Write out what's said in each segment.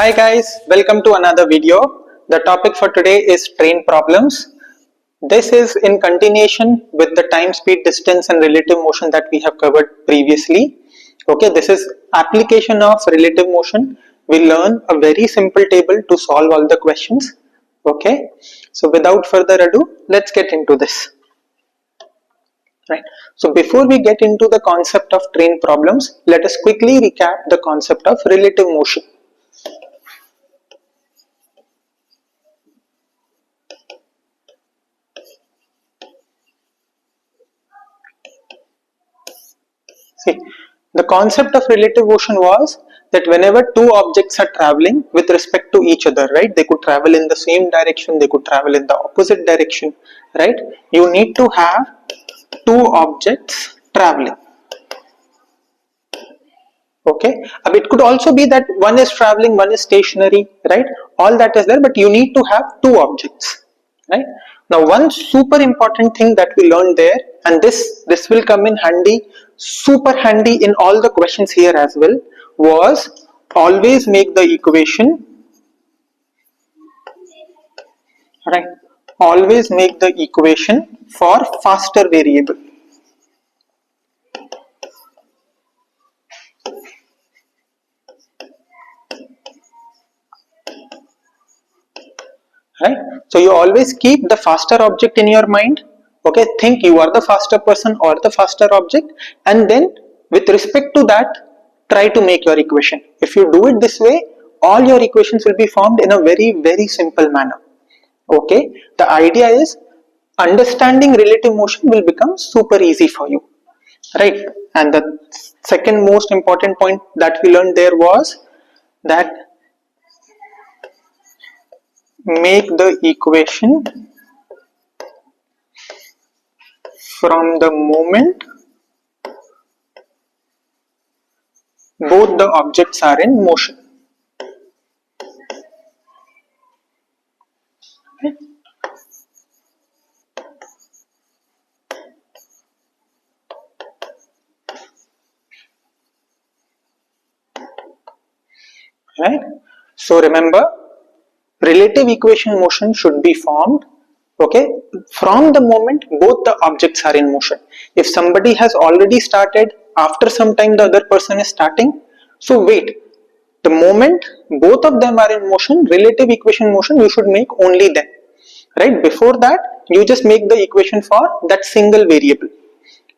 Hi guys, welcome to another video. The topic for today is train problems. This is in continuation with the time, speed, distance and relative motion that we have covered previously. Okay, this is application of relative motion. We learn a very simple table to solve all the questions. Okay, so without further ado, let's get into this. Right. So before we get into the concept of train problems, let us quickly recap the concept of relative motion. See, the concept of relative motion was that whenever two objects are traveling with respect to each other, right, they could travel in the same direction, they could travel in the opposite direction, right, you need to have two objects traveling. Okay, it could also be that one is traveling, one is stationary, right, all that is there, but you need to have two objects, right. Now one super important thing that we learned there, and this will come in handy, super handy in all the questions here as well, was always make the equation, right, always make the equation for faster variable. Right, so you always keep the faster object in your mind. Okay, think you are the faster person or the faster object, and then with respect to that try to make your equation. If you do it this way, all your equations will be formed in a very simple manner. Okay, the idea is understanding relative motion will become super easy for you, right. And the second most important point that we learned there was that make the equation from the moment both the objects are in motion. Right? So remember, relative equation motion should be formed, okay, from the moment both the objects are in motion. If somebody has already started, after some time the other person is starting, so wait, the moment both of them are in motion, relative equation motion you should make only then, right. Before that you just make the equation for that single variable.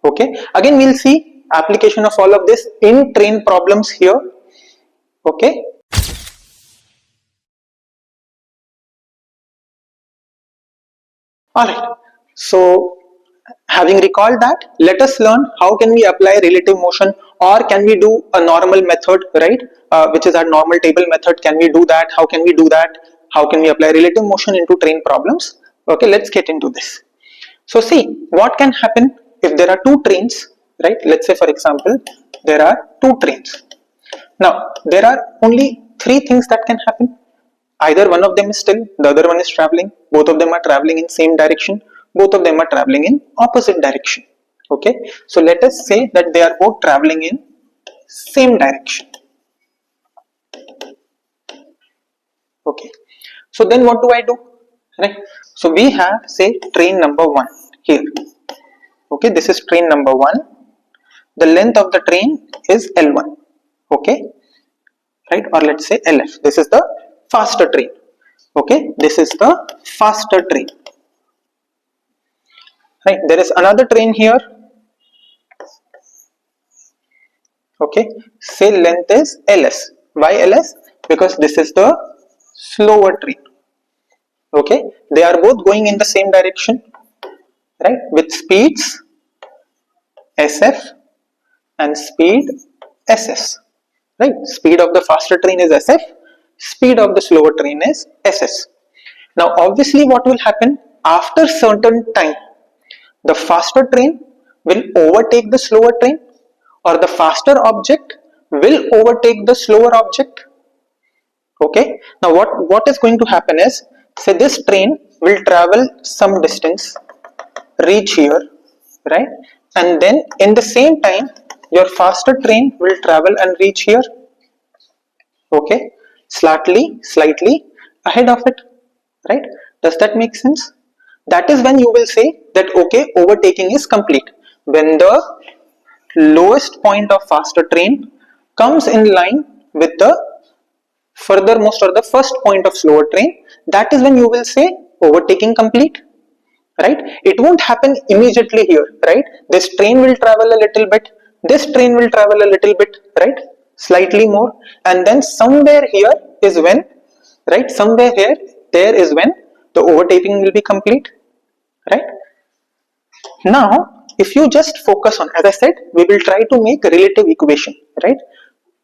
Okay, again we'll see application of all of this in train problems here. Okay, alright, so having recalled that, let us learn how can we apply relative motion, or can we do a normal method, right, which is our normal table method. Can we do that? How can we do that? How can we apply relative motion into train problems? Okay, let's get into this. So see, what can happen if there are two trains, right? Let's say for example, there are two trains. Now, there are only three things that can happen. Either one of them is still, the other one is traveling, both of them are traveling in same direction, both of them are traveling in opposite direction. Okay, so let us say that they are both traveling in same direction. Okay, so then what do I do? Right, so we have, say, train number 1 here. Okay, this is train number 1. The length of the train is L1. Okay, right, or let's say LF. This is the faster train. Okay, this is the faster train. Right, there is another train here. Okay, say length is LS. Why LS? Because this is the slower train. Okay, they are both going in the same direction, right, with speeds SF and speed SS. Right, speed of the faster train is SF, speed of the slower train is SS. Now obviously what will happen, after certain time the faster train will overtake the slower train, or the faster object will overtake the slower object. Okay, now what is going to happen is, say this train will travel some distance, reach here, right, and then in the same time your faster train will travel and reach here. Okay, slightly ahead of it, right? Does that make sense? That is when you will say that okay, overtaking is complete. When the lowest point of faster train comes in line with the furthermost or the first point of slower train, that is when you will say overtaking complete, right? It won't happen immediately here, right? This train will travel a little bit, this train will travel a little bit, right? Slightly more, and then somewhere here is when, right? Somewhere here, there is when the overtaking will be complete, right? Now, if you just focus on, as I said, we will try to make relative equation, right?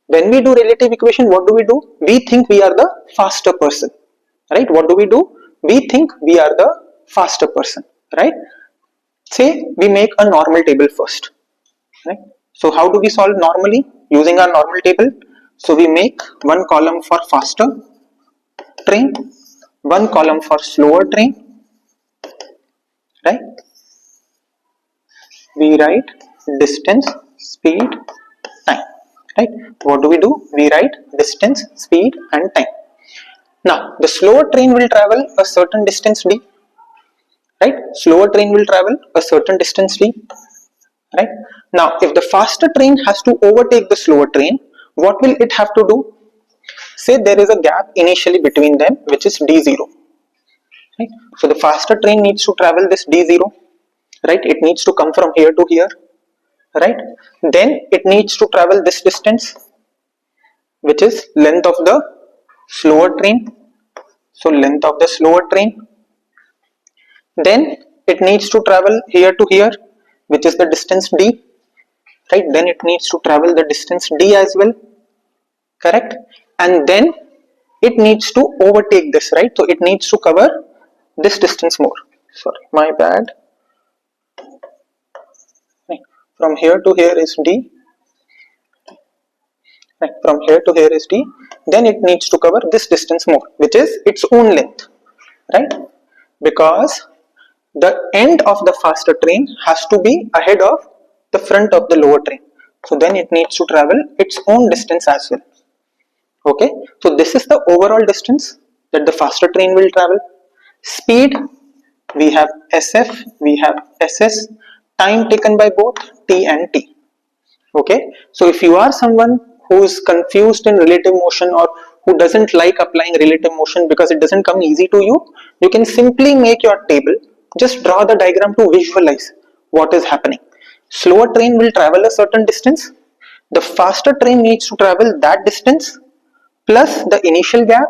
When we do relative equation, what do? We think we are the faster person, right? What do? We think we are the faster person, right? Say we make a normal table first, right? So how do we solve normally using our normal table? So we make one column for faster train, one column for slower train, right? We write distance, speed, time, right? What do? We write distance, speed and time. Now the slower train will travel a certain distance d, right? Slower train will travel a certain distance d, right? Now if the faster train has to overtake the slower train, what will it have to do? Say there is a gap initially between them which is d0, right? So the faster train needs to travel this d0, right? It needs to come from here to here, right? Then it needs to travel this distance which is length of the slower train, so length of the slower train. Then it needs to travel here to here which is the distance d, right? Then it needs to travel the distance d as well, correct? And then it needs to overtake this, right? So it needs to cover this distance more, sorry, my bad, right? From here to here is d, right? From here to here is d, then it needs to cover this distance more which is its own length, right? Because the end of the faster train has to be ahead of the front of the lower train, so then it needs to travel its own distance as well, okay? So this is the overall distance that the faster train will travel. Speed, we have sf, we have ss, time taken by both t and t, okay? So if you are someone who is confused in relative motion or who doesn't like applying relative motion because it doesn't come easy to you, you can simply make your table, just draw the diagram to visualize what is happening. Slower train will travel a certain distance, the faster train needs to travel that distance plus the initial gap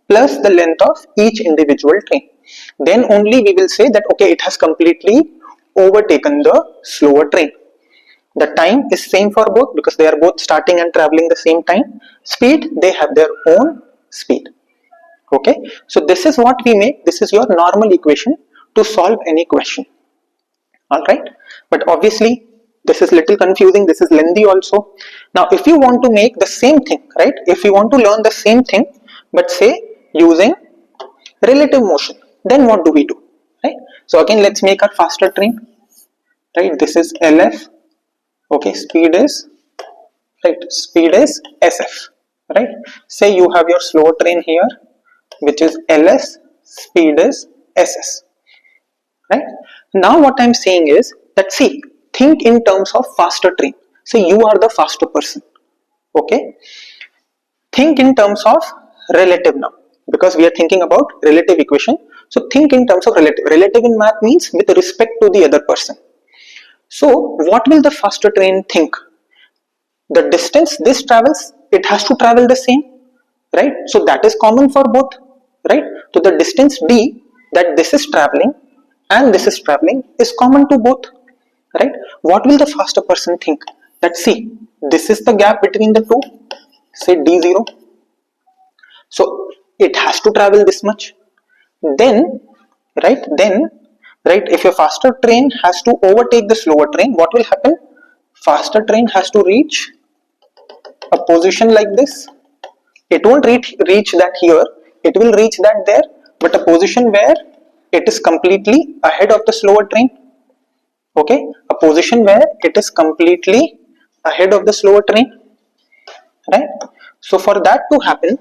plus the length of each individual train. Then only we will say that okay, it has completely overtaken the slower train. The time is same for both because they are both starting and traveling the same time. Speed, they have their own speed, okay? So this is what we make, this is your normal equation to solve any question, all right? But obviously this is little confusing, this is lengthy also. Now if you want to make the same thing, right, if you want to learn the same thing but say using relative motion, then what do, right? So again let's make our faster train, right? This is lf, okay? Speed is, right, speed is sf, right? Say you have your slower train here which is ls, speed is ss, right? Now what I'm saying is that see, think in terms of faster train. So you are the faster person, okay? Think in terms of relative now because we are thinking about relative equation. So think in terms of relative. Relative in math means with respect to the other person. So what will the faster train think? The distance this travels, it has to travel the same, right? So that is common for both, right? So the distance d that this is traveling and this is traveling is common to both, right? What will the faster person think? That see, this is the gap between the two, say d0, so it has to travel this much. Then, right, if your faster train has to overtake the slower train, what will happen? Faster train has to reach a position like this. It won't reach that here, it will reach that there, but a position where it is completely ahead of the slower train, okay? A position where it is completely ahead of the slower train, right? So for that to happen,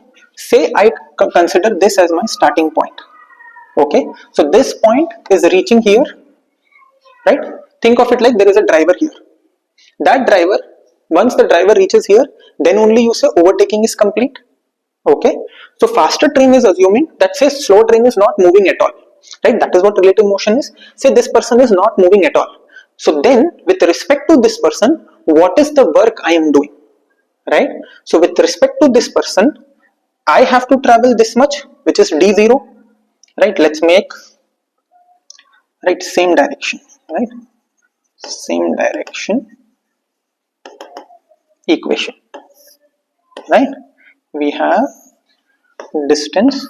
say I consider this as my starting point. Okay, so this point is reaching here, right? Think of it like there is a driver here. That driver, once the driver reaches here, then only you say overtaking is complete. Okay, so faster train is assuming that say slow train is not moving at all, right? That is what relative motion is. Say this person is not moving at all. So then with respect to this person, what is the work I am doing, right? So with respect to this person, I have to travel this much, which is d0, right? Let's make, right, same direction, right? Same direction equation, right? We have distance,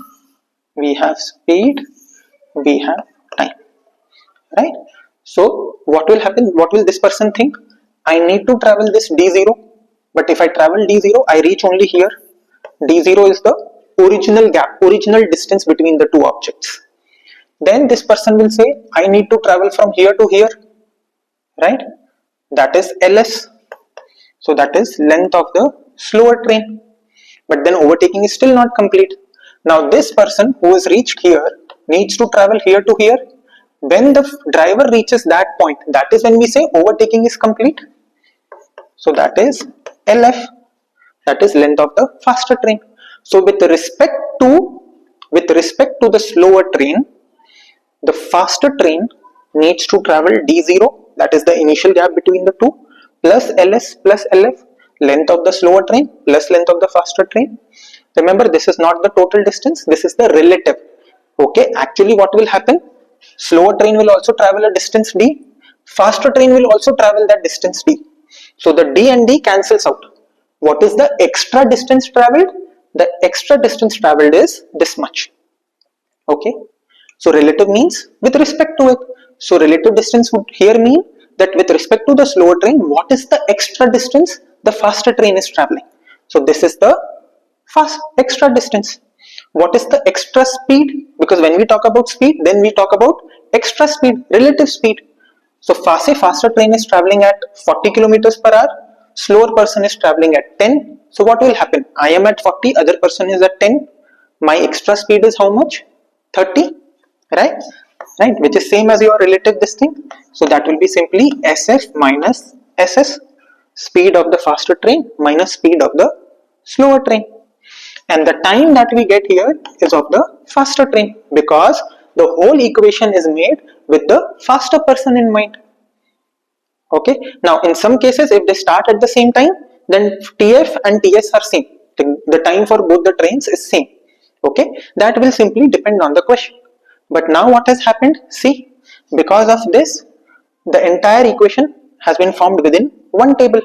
we have speed, we have time, right? So what will happen? What will this person think? I need to travel this d0, but if I travel d0, I reach only here. d0 is the original gap, original distance between the two objects. Then this person will say, I need to travel from here to here, right? That is ls. So that is length of the slower train. But then overtaking is still not complete. Now this person who has reached here needs to travel here to here. When the driver reaches that point, that is when we say overtaking is complete. So that is LF, that is length of the faster train. So with respect to the slower train, the faster train needs to travel d0, that is the initial gap between the two, plus ls plus lf, length of the slower train plus length of the faster train. Remember, this is not the total distance, this is the relative. Okay, actually what will happen, slower train will also travel a distance d, faster train will also travel that distance d. So the d and d cancels out. What is the extra distance traveled? The extra distance traveled is this much. Okay, so relative means with respect to it. So relative distance would here mean that with respect to the slower train, what is the extra distance the faster train is traveling? So this is the fast extra distance. What is the extra speed? Because when we talk about speed, then we talk about extra speed, relative speed. So faster train is traveling at 40 kilometers per hour, slower person is traveling at 10. So what will happen? I am at 40, other person is at 10. My extra speed is how much? 30, right? Right, which is same as your relative this thing. So that will be simply SF minus SS, speed of the faster train minus speed of the slower train. And the time that we get here is of the faster train, because the whole equation is made with the faster person in mind. Okay, now in some cases if they start at the same time, then TF and TS are same, the time for both the trains is same. Okay, that will simply depend on the question. But now what has happened, see, because of this the entire equation has been formed within one table,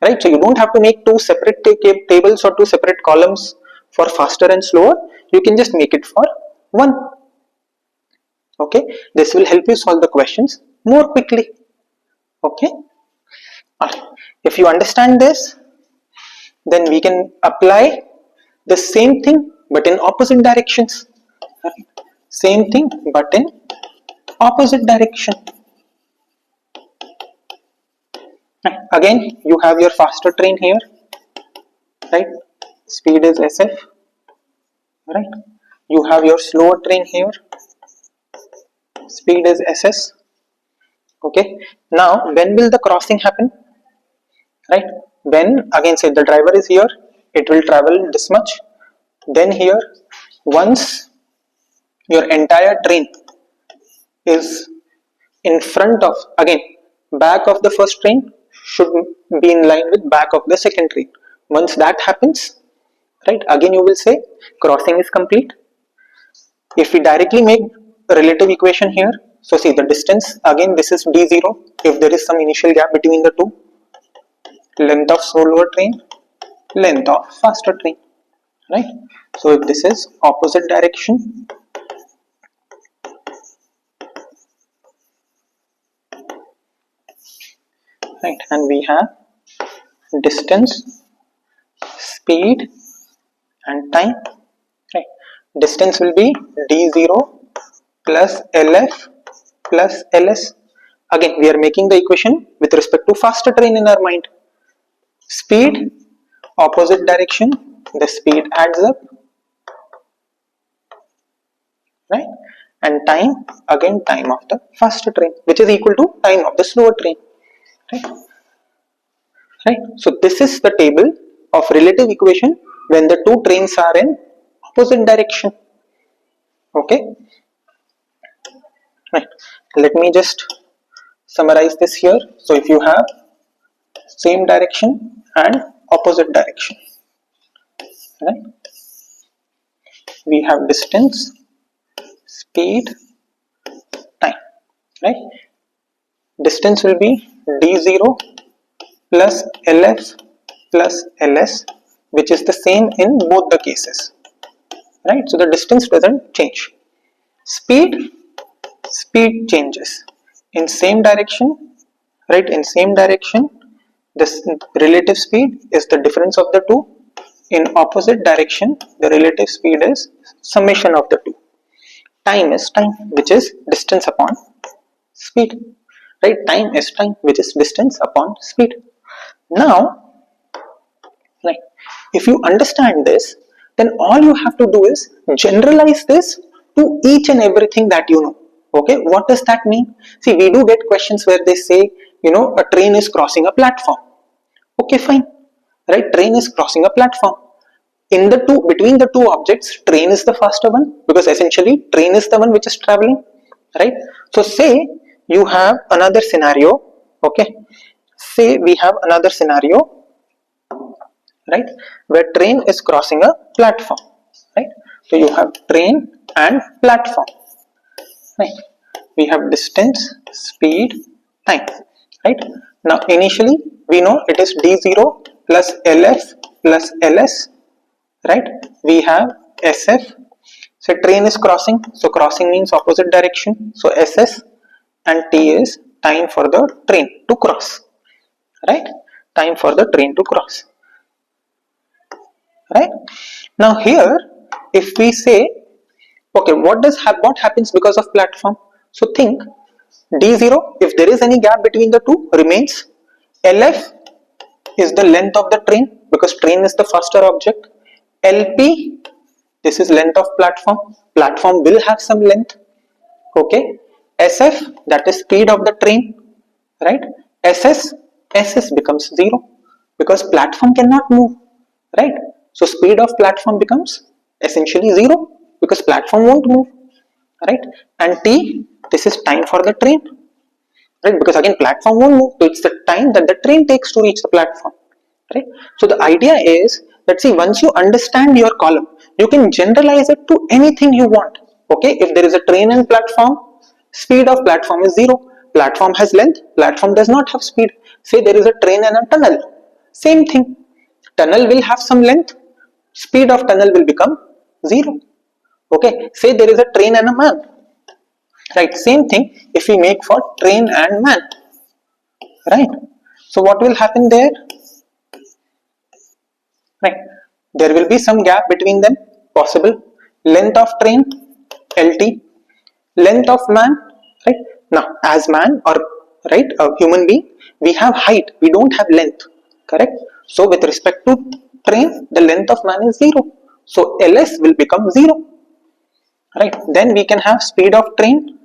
right? So you don't have to make two separate tables or two separate columns for faster and slower, you can just make it for one. Okay, this will help you solve the questions more quickly. Okay, if you understand this, then we can apply the same thing but in opposite directions. Same thing but in opposite direction. Again, you have your faster train here, right? Speed is SF, right? You have your slower train here, speed is SS. Okay, now when will the crossing happen? Right, when again say the driver is here, it will travel this much. Then here, once your entire train is in front of, again back of the first train should be in line with back of the second train. Once that happens, right, again you will say crossing is complete. If we directly make a relative equation here, so see the distance, again this is d0 if there is some initial gap between the two, length of slower train, length of faster train, right? So if this is opposite direction, right, and we have distance, speed and time, right? Distance will be d0 plus lf plus ls. Again we are making the equation with respect to faster train in our mind. Speed, opposite direction, the speed adds up, right? And time, again time of the faster train, which is equal to time of the slower train, right? Right. So this is the table of relative equation when the two trains are in opposite direction. Okay. Right. Let me just summarize this here. So if you have same direction and opposite direction, right? We have distance, speed, time, right? Distance will be d0 plus lf plus ls, which is the same in both the cases, right? So the distance doesn't change. Speed changes in same direction, right? In same direction, this relative speed is the difference of the two. In opposite direction, the relative speed is summation of the two. Time is time, which is distance upon speed, right? Time is time, which is distance upon speed. Now, right, if you understand this, then all you have to do is generalize this to each and everything that you know. Okay, what does that mean? See, we do get questions where they say, a train is crossing a platform. Okay, fine, right? Train is crossing a platform. In the two, between the two objects, train is the faster one, because essentially train is the one which is traveling, right? So say you have another scenario. Okay, say we have another scenario, right, where train is crossing a platform, right? So you have train and platform, right? We have distance, speed, time, right? Now initially we know it is d0 plus lf plus ls, right? We have sf. So train is crossing, so crossing means opposite direction, so ss, and t is time for the train to cross, right? Time for the train to cross, right? Now here, if we say, okay, what happens because of platform? So think, d0, if there is any gap between the two, remains. Lf is the length of the train, because train is the faster object. Lp, this is length of platform. Platform will have some length. Okay. Sf, that is speed of the train, right? Ss becomes 0, because platform cannot move, right? So speed of platform becomes essentially 0, because platform won't move, right? And t, this is time for the train, right? Because again platform won't move, so it's the time that the train takes to reach the platform, right? So the idea is that, see, once you understand your column, you can generalize it to anything you want. Okay, if there is a train and platform, speed of platform is 0. Platform has length, platform does not have speed. Say there is a train and a tunnel, same thing. Tunnel will have some length, speed of tunnel will become 0. Okay, say there is a train and a man, right? Same thing if we make for train and man, right? So what will happen there? Right, there will be some gap between them, possible. Length of train, lt. Length of man, right? Now as man, or right, a human being, we have height, we don't have length, correct? So with respect to train, the length of man is 0, so ls will become 0, right? Then we can have speed of train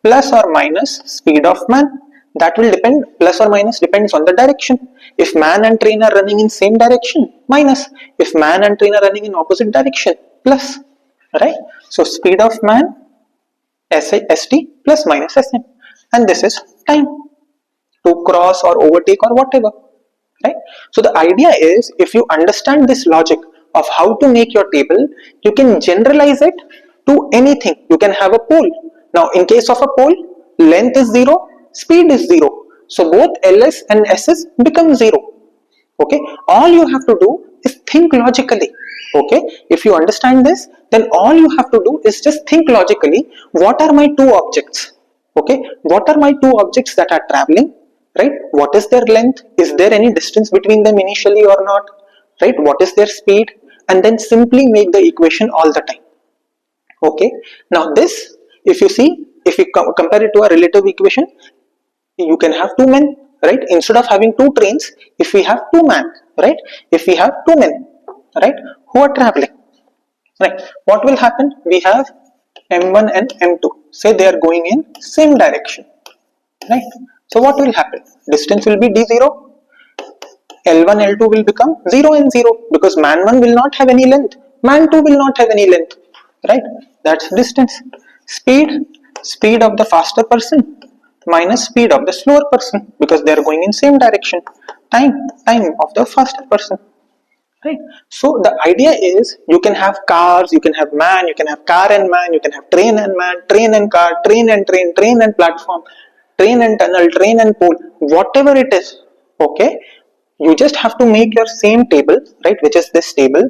plus or minus speed of man. That will depend, plus or minus depends on the direction. If man and train are running in same direction, minus. If man and train are running in opposite direction, plus, right? So speed of man, st plus minus sm, and this is time to cross or overtake or whatever, right? So the idea is, if you understand this logic of how to make your table, you can generalize it to anything. You can have a pole. Now in case of a pole, length is 0, speed is 0, so both ls and ss become 0. Okay, all you have to do is think logically. Okay, if you understand this, then all you have to do is just think logically, what are my two objects? Okay, what are my two objects that are traveling, right? What is their length? Is there any distance between them initially or not, right? What is their speed? And then simply make the equation all the time. Okay, now this, if you see, if you compare it to a relative equation, you can have two men, right? Instead of having two trains, if we have two men, right? If we have two men, right, who are traveling, right, what will happen? We have m1 and m2, say they are going in same direction, right? So what will happen? Distance will be d0, L1 L2 will become 0 and 0 because man 1 will not have any length, man 2 will not have any length, right? That's distance. Speed of the faster person minus speed of the slower person because they are going in same direction. Time of the faster person, right? So the idea is you can have cars, you can have man, you can have car and man, you can have train and man, train and car, train and train, train and platform, train and tunnel, train and pole, whatever it is. Okay, you just have to make your same table, right, which is this table,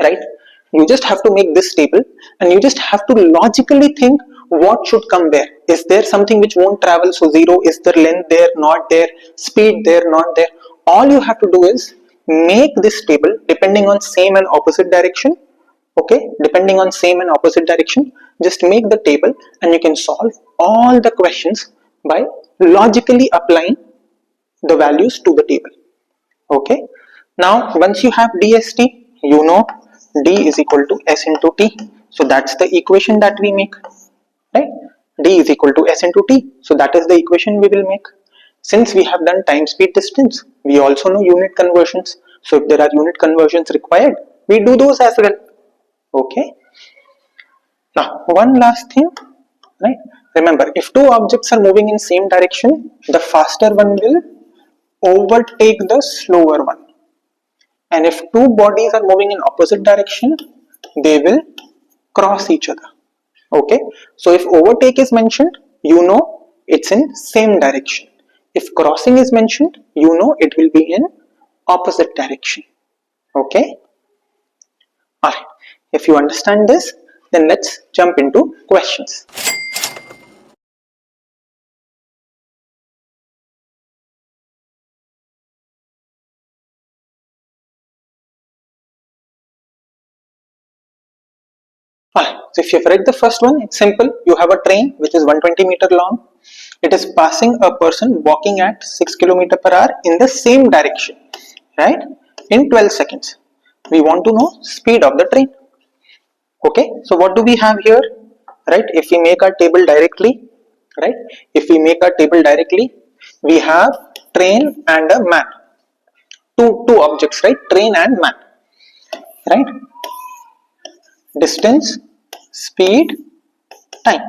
right? You just have to make this table and you just have to logically think what should come where. Is there something which won't travel, so 0? Is there length there? Not there. Speed there? Not there. All you have to do is make this table depending on same and opposite direction. Okay, depending on same and opposite direction, just make the table and you can solve all the questions by logically applying the values to the table. Okay, now once you have dst, you know d is equal to s into t, so that's the equation that we make, right? D is equal to s into t, so that is the equation we will make. Since we have done time, speed, distance, we also know unit conversions, so if there are unit conversions required, we do those as well. Okay, now one last thing, right? Remember, if two objects are moving in same direction, the faster one will overtake the slower one, and if two bodies are moving in opposite direction, they will cross each other. Okay, so if overtake is mentioned, you know it's in same direction. If crossing is mentioned, you know it will be in opposite direction. Okay, alright, if you understand this, then let's jump into questions. Alright, so if you've read the first one, it's simple. You have a train which is 120-meter long. It is passing a person walking at 6 km per hour in the same direction, right? In 12 seconds. We want to know speed of the train. Okay, so what do we have here, right? If we make our table directly, right? If we make our table directly, we have train and a man. Two objects, right? Train and man, right? Distance, speed, time,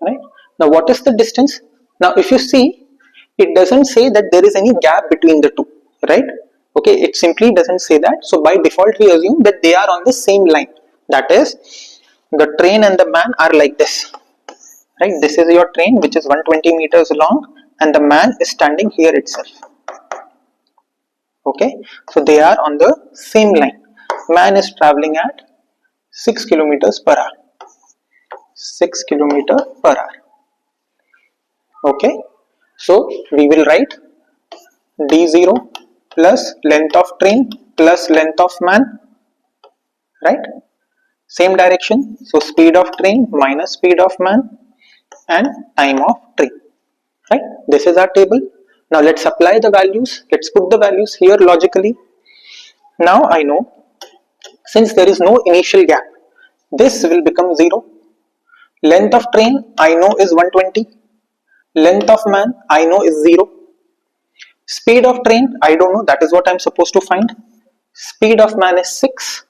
right? Now what is the distance? Now if you see, it doesn't say that there is any gap between the two, right? Okay, it simply doesn't say that, so by default we assume that they are on the same line. That is, the train and the man are like this, right? This is your train which is 120 meters long and the man is standing here itself. Okay, so they are on the same line. Man is traveling at 6 kilometers per hour. 6 kilometer per hour. Okay, so we will write d0 plus length of train plus length of man, right? Same direction, so speed of train minus speed of man and time of train, right? This is our table. Now let's apply the values. Let's put the values here logically. Now I know, since there is no initial gap, this will become 0. Length of train I know is 120. Length of man I know is 0. Speed of train I don't know, that is what I'm supposed to find. Speed of man is 6,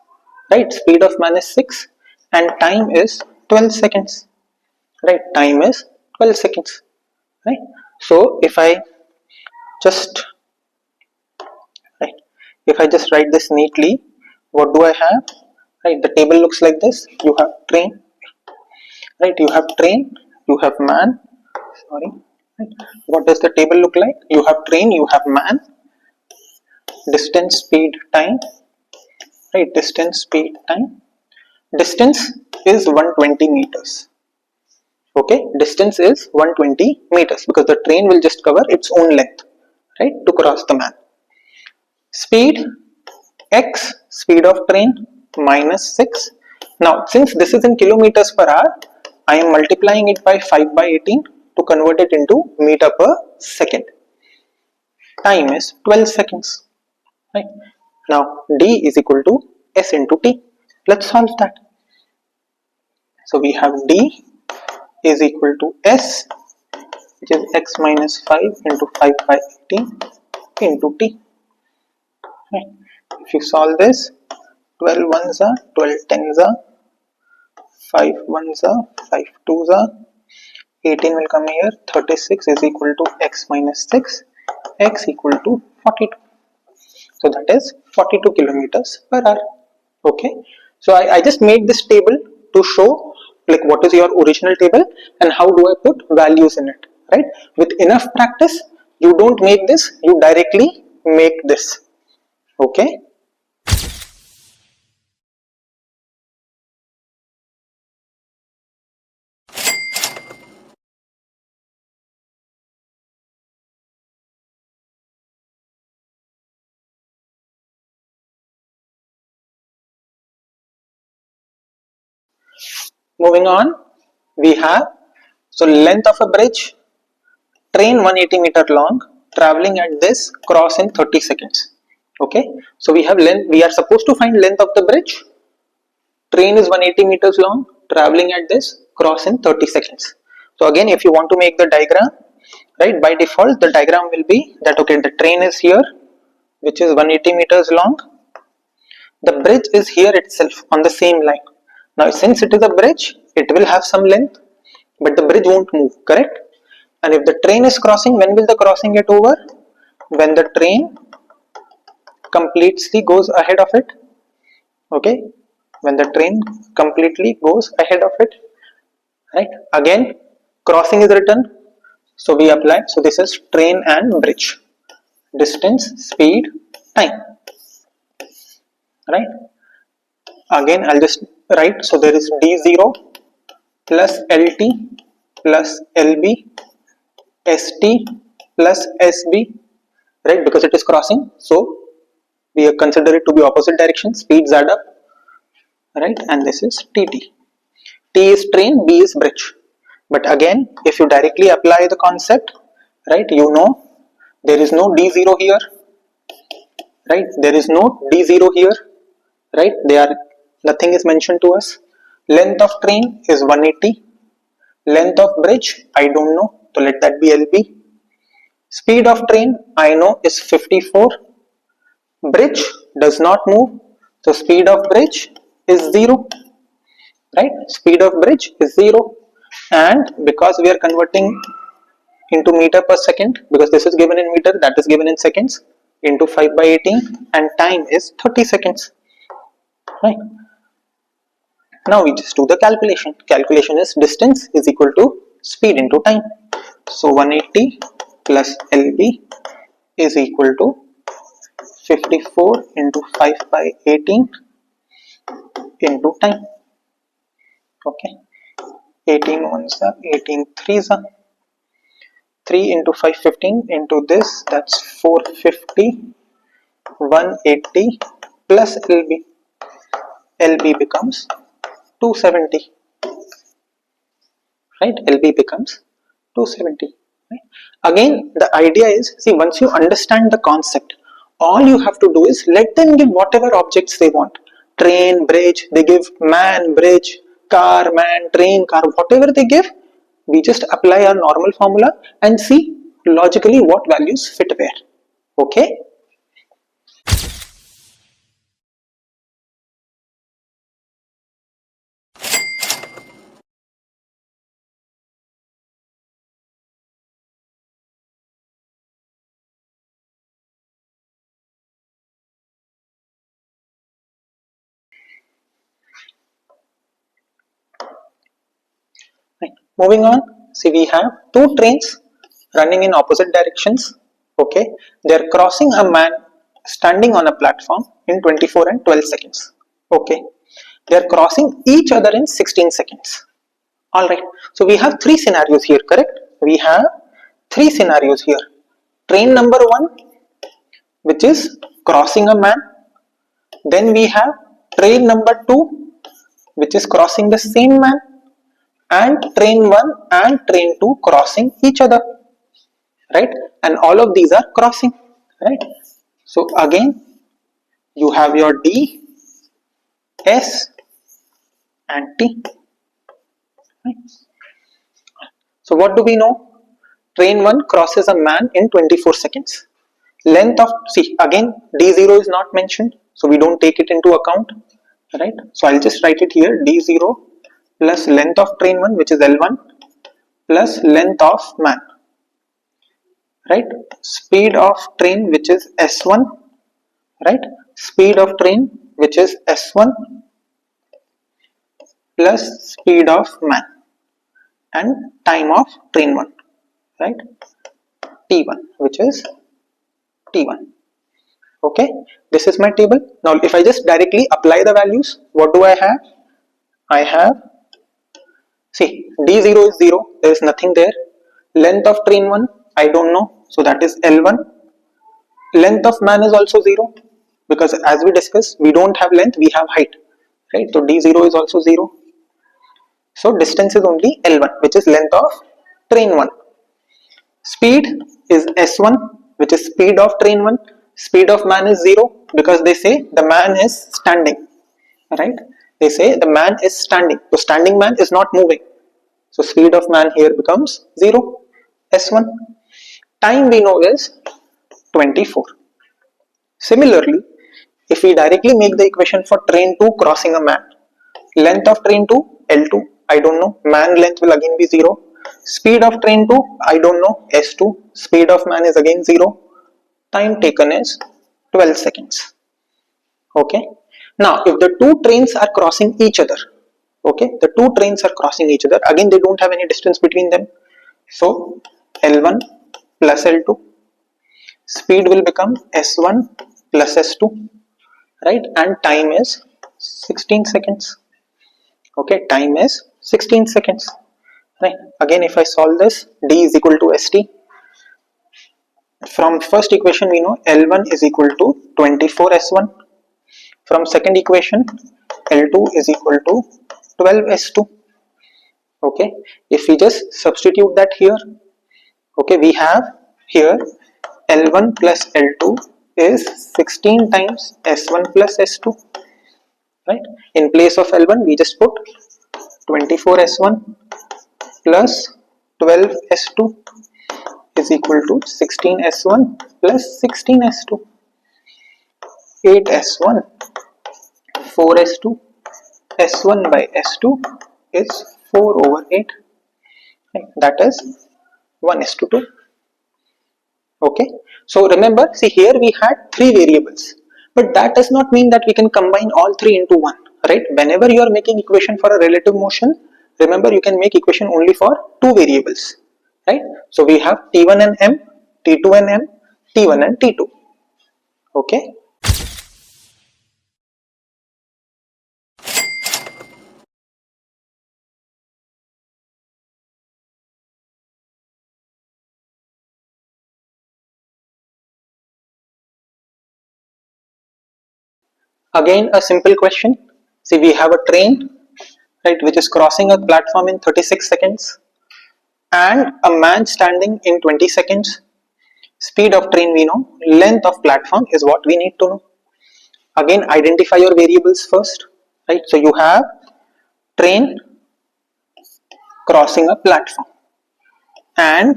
right? Speed of man is 6 and time is 12 seconds, right? Time is 12 seconds, right? So if I just, right, if I just write this neatly, what do I have? Right, the table looks like this. You have train, right? You have train, you have man, sorry, right? What does the table look like? You have train, you have man, distance, speed, time, right? Distance, speed, time. Distance is 120 meters. Okay, distance is 120 meters because the train will just cover its own length, right, to cross the man. Speed, x, speed of train, minus 6. Now since this is in kilometers per hour, I am multiplying it by 5 by 18 to convert it into meter per second. Time is 12 seconds, right? Now d is equal to s into t. Let's solve that. So we have D is equal to S, which is x minus 5 into 5 by 18 into T. Right. If you solve this, 12 ones are 12 tens are 5 ones are 5 twos are 18 will come here. 36 is equal to x minus 6, x equal to 42. So that is 42 kilometers per hour. Okay. So I just made this table to show like what is your original table and how do I put values in it. Right. With enough practice, you don't make this, you directly make this. Okay. Moving on, we have so length of a bridge, train 180-meter long, traveling at this cross in 30 seconds. Okay, so we have length. We are supposed to find length of the bridge. Train is 180 meters long, traveling at this cross in 30 seconds. So again, if you want to make the diagram, right, by default the diagram will be that okay, the train is here, which is 180 meters long. The bridge is here itself on the same line. Now, since it is a bridge, it will have some length, but the bridge won't move, correct? And if the train is crossing, when will the crossing get over? When the train completely goes ahead of it. Okay, when the train completely goes ahead of it, right? Again, crossing is written, so we apply. So this is train and bridge. Distance, speed, time, right? Again, I'll just write. So there is D0 plus LT plus LB ST plus SB, right? Because it is crossing, so we consider it to be opposite direction. Speeds add up, right? And this is TT. T is train, B is bridge. But again, if you directly apply the concept, right? You know there is no D0 here, right? There is no D0 here, right? They are nothing is mentioned to us. Length of train is 180. Length of bridge, I don't know, so let that be LB. Speed of train, I know, is 54. Bridge does not move, so speed of bridge is 0, right? Speed of bridge is 0. And because we are converting into meter per second, because this is given in meter, that is given in seconds, into 5 by 18, and time is 30 seconds, right? Now we just do the calculation. Calculation is distance is equal to speed into time. So 180 plus LB is equal to 54 into 5 by 18 into time. Okay, 18 ones are 18 threes are 3 into 5 15 into this, that's 450. 180 plus LB, LB becomes 270, right? LB becomes 270, right? Again, the idea is, see, once you understand the concept, all you have to do is let them give whatever objects they want. Train, bridge, they give man, bridge, car, man, train, car, whatever they give, we just apply our normal formula and see logically what values fit where. Okay. Right. Moving on, see, we have two trains running in opposite directions. Okay, they are crossing a man standing on a platform in 24 and 12 seconds. Okay, they are crossing each other in 16 seconds. All right, so we have three scenarios here, correct? We have three scenarios here. Train number one, which is crossing a man. Then we have train number two, which is crossing the same man, and train 1 and train 2 crossing each other, right? And all of these are crossing, right? So again, you have your D, S and T. Right? So what do we know? Train 1 crosses a man in 24 seconds. Length of, see again D0 is not mentioned, so we don't take it into account, right? So I'll just write it here, D0 plus length of train 1, which is L1, plus length of man, right? Speed of train, which is S1, right? Speed of train, which is S1, plus speed of man, and time of train 1, right? T1, which is T1. Okay, this is my table. Now if I just directly apply the values, what do I have? I have, see, D0 is 0, there is nothing there. Length of train 1, I don't know, so that is L1. Length of man is also 0, because as we discussed, we don't have length, we have height, right? So D0 is also 0. So distance is only L1, which is length of train 1. Speed is S1, which is speed of train 1. Speed of man is 0, because they say the man is standing, right? They say the man is standing, so standing man is not moving, so speed of man here becomes 0, S1. Time we know is 24. Similarly, if we directly make the equation for train 2 crossing a man, length of train 2 L2, I don't know, man length will again be 0. Speed of train 2, I don't know, S2. Speed of man is again 0. Time taken is 12 seconds. Okay. Now, if the two trains are crossing each other, okay, the two trains are crossing each other, again they don't have any distance between them. So, L1 plus L2, speed will become S1 plus S2, right? And time is 16 seconds. Okay, time is 16 seconds. Right. Again, if I solve this, D is equal to ST. From first equation, we know L1 is equal to 24 S1. From second equation, L2 is equal to 12 S2. Okay. If we just substitute that here, okay, we have here L1 plus L2 is 16 times S1 plus S2. Right. In place of L1, we just put 24 S1 plus 12 S2 is equal to 16 S1 plus 16 S2, 8 S1, 4 S2, S1 by S2 is 4 over 8, right? That is 1 S to 2. Okay, so remember, see here we had 3 variables, but that does not mean that we can combine all 3 into one, right? Whenever you are making equation for a relative motion, remember you can make equation only for 2 variables, right? So we have T1 and M, T2 and M, T1 and T2. Okay. Again, a simple question. See, we have a train, right, which is crossing a platform in 36 seconds, and a man standing in 20 seconds. Speed of train we know, length of platform is what we need to know. Again, identify your variables first, right? So you have train crossing a platform, and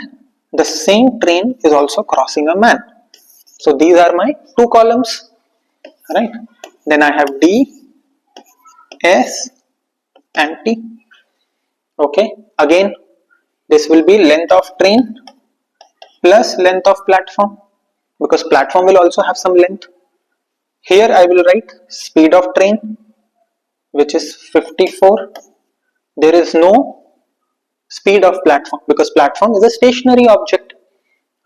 the same train is also crossing a man. So these are my 2 columns, right? Then I have D, S and T. Okay, again this will be length of train plus length of platform, because platform will also have some length. Here I will write speed of train, which is 54. There is no speed of platform because platform is a stationary object,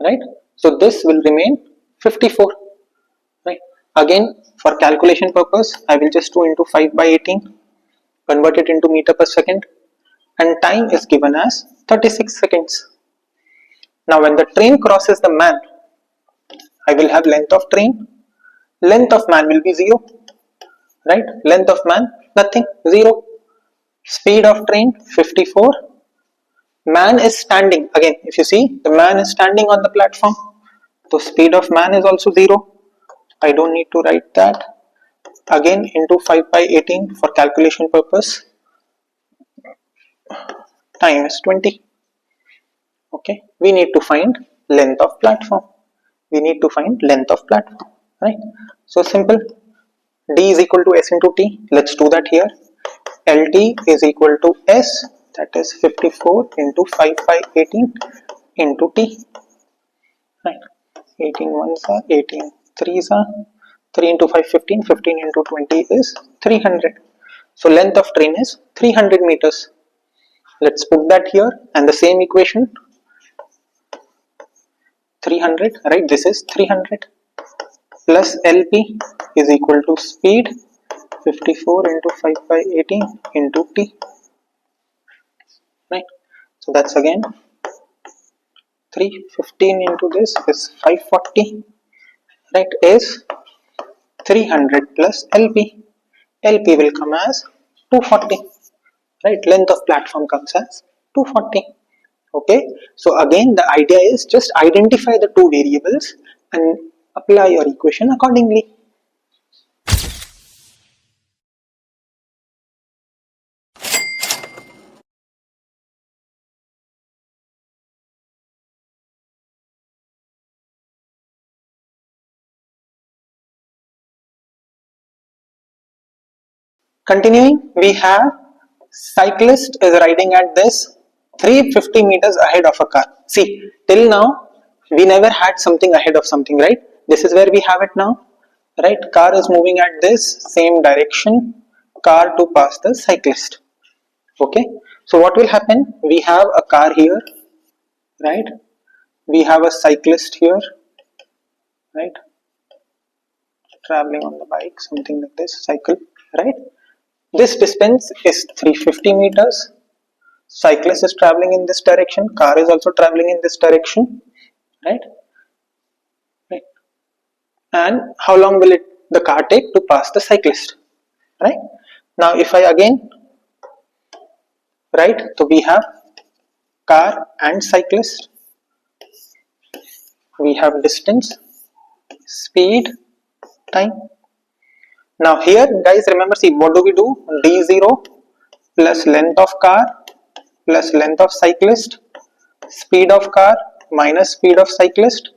right? So this will remain 54, right? Again, for calculation purpose, I will just do into 5 by 18, convert it into meter per second, and time is given as 36 seconds. Now when the train crosses the man, I will have length of train, length of man will be 0, right? Length of man, nothing, 0. Speed of train, 54. Man is standing, again if you see, the man is standing on the platform, so speed of man is also 0. I don't need to write that. Again into 5 by 18 for calculation purpose. time is 20. Okay, we need to find length of platform. We need to find length of platform, right? So simple, D is equal to S into T. Let's do that here. LT is equal to S, that is 54 into 5 by 18 into T, right? 18 ones are 18 threes are 3 into 5 15, 15 into 20 is 300. So length of train is 300 meters. Let's put that here, and the same equation 300, right? This is 300 plus LP is equal to speed 54 into 5 by 18 into T, right? So that's again 315 into this is 540, right? Is 300 plus LP. LP will come as 240, right? Length of platform comes as 240. Okay, so again the idea is just identify the two variables and apply your equation accordingly. Continuing, we have cyclist is riding at this 350 meters ahead of a car. See, till now we never had something ahead of something, right? This is where we have it now, right? Car is moving at this same direction, car to pass the cyclist. Okay, so what will happen? We have a car here, right? We have a cyclist here, right? Traveling on the bike, something like this, cycle, right? This distance is 350 meters. Cyclist is traveling in this direction, car is also traveling in this direction, right? Right. And how long will the car take to pass the cyclist, right? Now if I again, right, so we have car and cyclist, we have distance, speed, time. Now here guys, remember, see, what do we do? D0 plus length of car plus length of cyclist, speed of car minus speed of cyclist,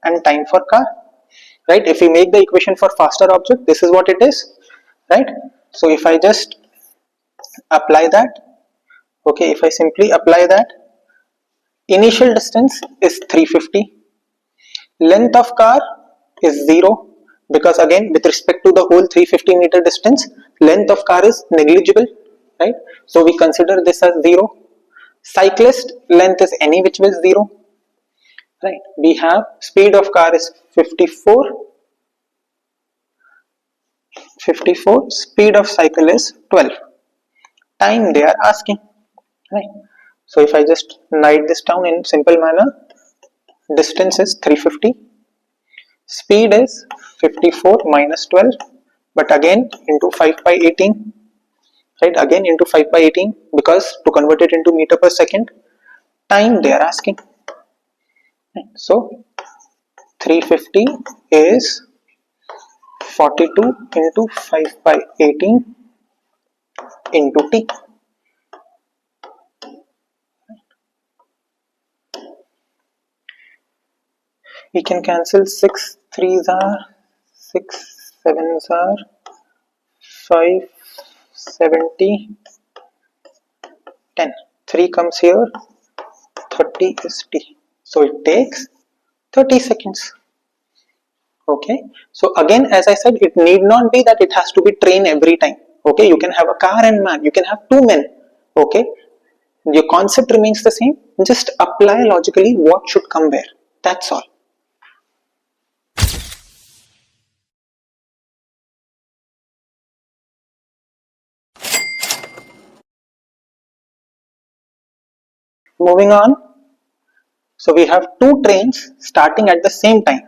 and time for car, right? If we make the equation for faster object, this is what it is, right? So if I just apply that, okay, if I simply apply that, initial distance is 350, length of car is 0, because again with respect to the whole 350 meter distance, length of car is negligible, right? So we consider this as 0. Cyclist length is any which way 0, right? We have speed of car is 54, speed of cycle is 12, time they are asking, right? So if I just write this down in simple manner, distance is 350, speed is 54 minus 12, but again into 5 by 18, right? Again into 5 by 18, because to convert it into meter per second, time they are asking, right? So 350 is 42 into 5 by 18 into T. We can cancel 6 threes are 6 sevens are 5 70 10. 3 comes here, 30 is T. So it takes 30 seconds. Okay, so again, as I said, it need not be that it has to be train every time. Okay, you can have a car and man, you can have two men. Okay, your concept remains the same, just apply logically what should come where. That's all. Moving on, so we have two trains starting at the same time,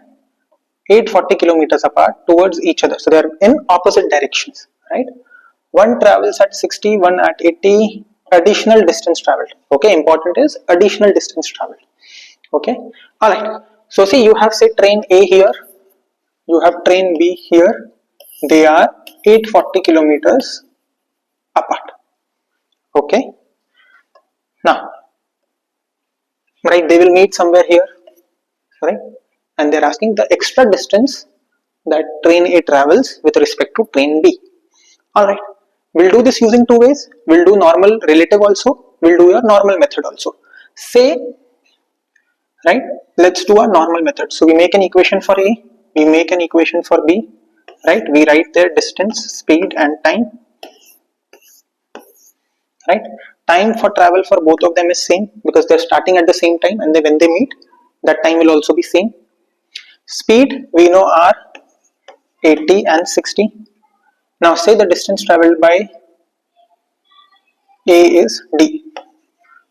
840 kilometers apart towards each other. So they are in opposite directions, right? One travels at 60, one at 80. Additional distance traveled. Okay, important is additional distance traveled. Okay, all right. So see, you have say train A here, you have train B here. They are 840 kilometers apart. Okay. Now, right, they will meet somewhere here, right? And they're asking the extra distance that train A travels with respect to train B. Alright, we'll do this using two ways. We'll do normal relative also, we'll do your normal method also. Say, right, let's do a normal method. So we make an equation for A, we make an equation for B, right? We write their distance, speed and time, right? Time for travel for both of them is same because they're starting at the same time, and then when they meet, that time will also be same. Speed we know are 80 and 60. Now say the distance traveled by A is D.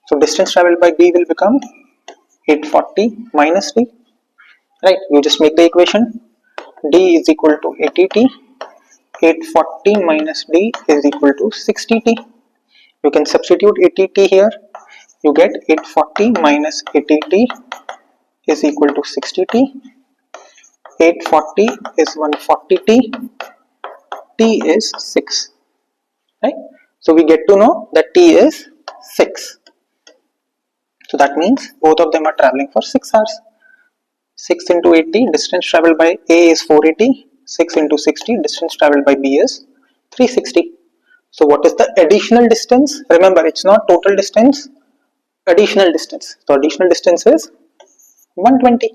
So distance traveled by B will become 840 minus D. Right, you just make the equation. D is equal to 80T. 840 minus D is equal to 60T. You can substitute 80T here. You get 840 minus 80T is equal to 60T. 840 is 140T. T is 6. Right? So we get to know that T is 6. So that means both of them are traveling for 6 hours. 6 into 80, distance traveled by A is 480. 6 into 60, distance traveled by B is 360. So what is the additional distance? Remember, it's not total distance, additional distance. So additional distance is 120.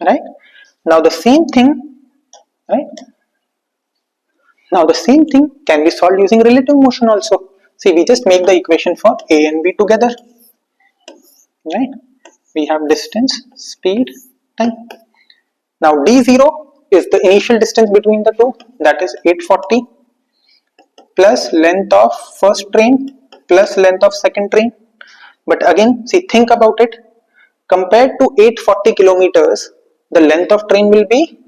Right? Now the same thing, right? Now the same thing can be solved using relative motion also. See, we just make the equation for A and B together. Right? We have distance, speed, time. Now D0 is the initial distance between the two, that is 840 plus length of first train plus length of second train. But again, see, think about it. Compared to 840 kilometers, the length of train will be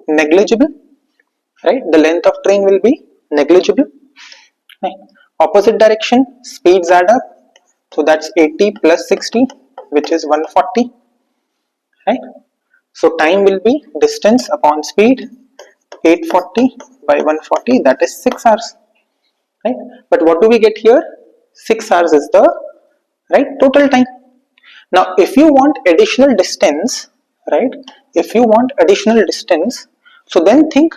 negligible, right? The length of train will be negligible. Right? Opposite direction, speeds add up. So that's 80 plus 60, which is 140, right? So time will be distance upon speed, 840 by 140, that is 6 hours, right? But what do we get here? 6 hours is the right total time. Now if you want additional distance, right, if you want additional distance, so then think,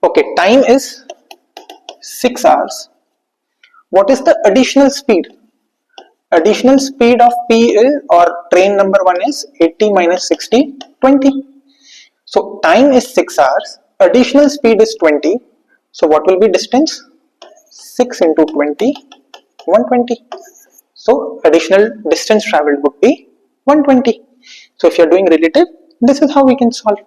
okay, time is 6 hours. What is the additional speed? Additional speed of P is, or train number 1 is 80 minus 60, 20. So time is 6 hours, additional speed is 20. So what will be distance? 6 into 20, 120. So additional distance traveled would be 120. So if you are doing relative, this is how we can solve.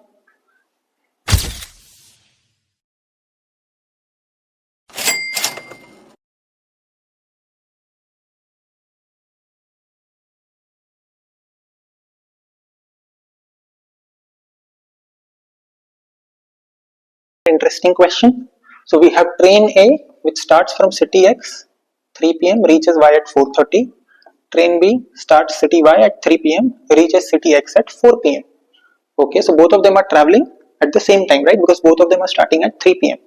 Interesting question. So we have train A which starts from city X 3 p.m. reaches Y at 4:30. Train B starts city Y at 3 p.m. reaches city X at 4 p.m. Okay, so both of them are traveling at the same time, right? Because both of them are starting at 3 p.m.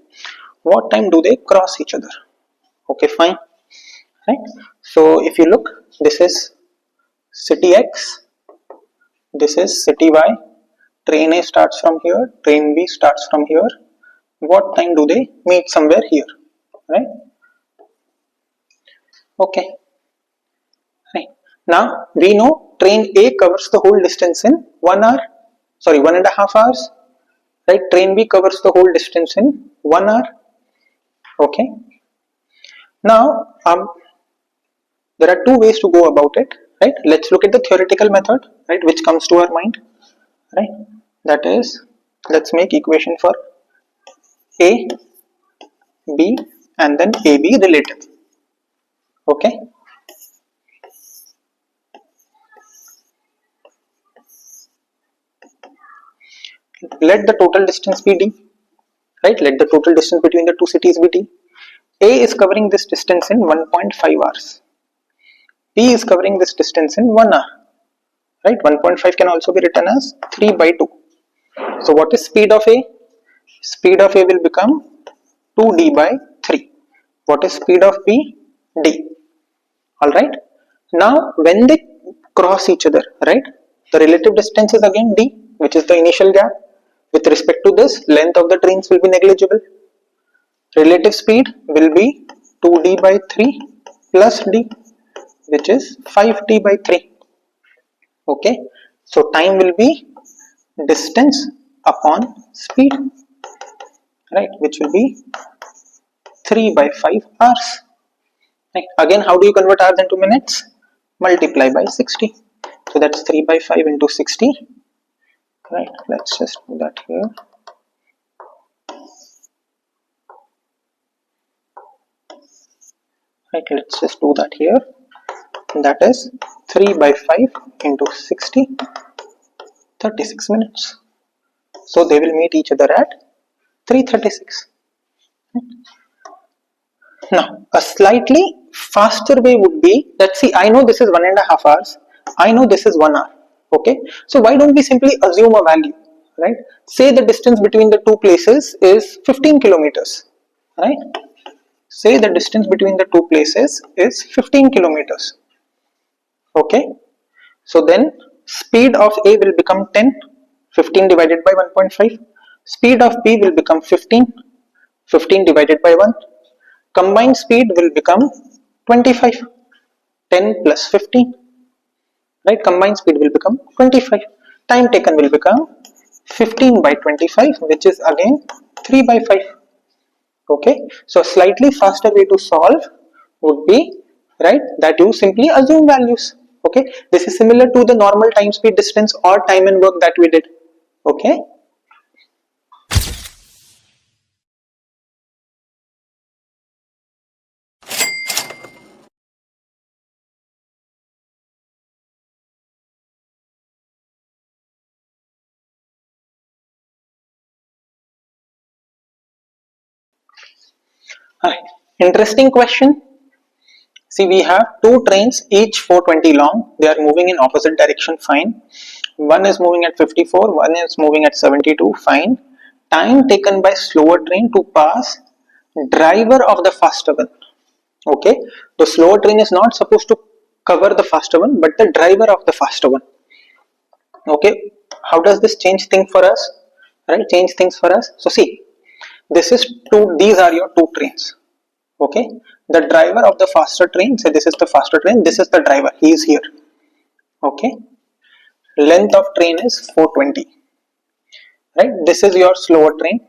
What time do they cross each other? Okay, fine, right? So if you look, this is city X, this is city Y. Train A starts from here, train B starts from here. What time do they meet? Somewhere here, right? Okay, right. Now we know train A covers the whole distance in 1 hour, sorry, 1.5 hours, right? Train B covers the whole distance in 1 hour. Okay. Now there are two ways to go about it, right? Let's look at the theoretical method, right, which comes to our mind, right? That is, let's make equation for A, B, and then AB relative. Okay. Let the total distance be D, right? Let the total distance between the two cities be D. A is covering this distance in 1.5 hours. B is covering this distance in 1 hour, right? 1.5 can also be written as 3 by 2. So what is speed of A? Speed of A will become 2D by 3. What is speed of B? D. Alright. Now when they cross each other, right, the relative distance is again d, which is the initial gap. With respect to this, length of the trains will be negligible. Relative speed will be 2d by 3 plus d, which is 5d by 3. Okay, so time will be distance upon speed, right, which will be 3 by 5 hours. Right. Again, how do you convert hours into minutes? Multiply by 60. So that's 3 by 5 into 60. Right, let's just do that here. Right, let's just do that here. That is 3 by 5 into 60, 36 minutes. So they will meet each other at 3:36. Now a slightly faster way would be that, see, I know this is 1.5 hours, I know this is 1 hour. Okay, so why don't we simply assume a value, right? Say the distance between the two places is 15 kilometers, right? Say the distance between the two places is 15 kilometers. Okay, so then speed of A will become 10, 15 divided by 1.5. Speed of B will become 15, 15 divided by 1. Combined speed will become 25, 10 plus 15. Right, combined speed will become 25. Time taken will become 15 by 25, which is again 3 by 5. Okay, so a slightly faster way to solve would be, right, that you simply assume values. Okay, this is similar to the normal time, speed, distance or time and work that we did. Okay, hi. Interesting question. See, we have two trains, each 420 long. They are moving in opposite direction, fine. One is moving at 54, one is moving at 72, fine. Time taken by slower train to pass driver of the faster one. Okay, the slower train is not supposed to cover the faster one, but the driver of the faster one. Okay, how does this change things for us? Right, change things for us. So see, this is two, these are your two trains. Okay, the driver of the faster train, say this is the faster train, this is the driver, he is here. Okay, length of train is 420. Right, this is your slower train.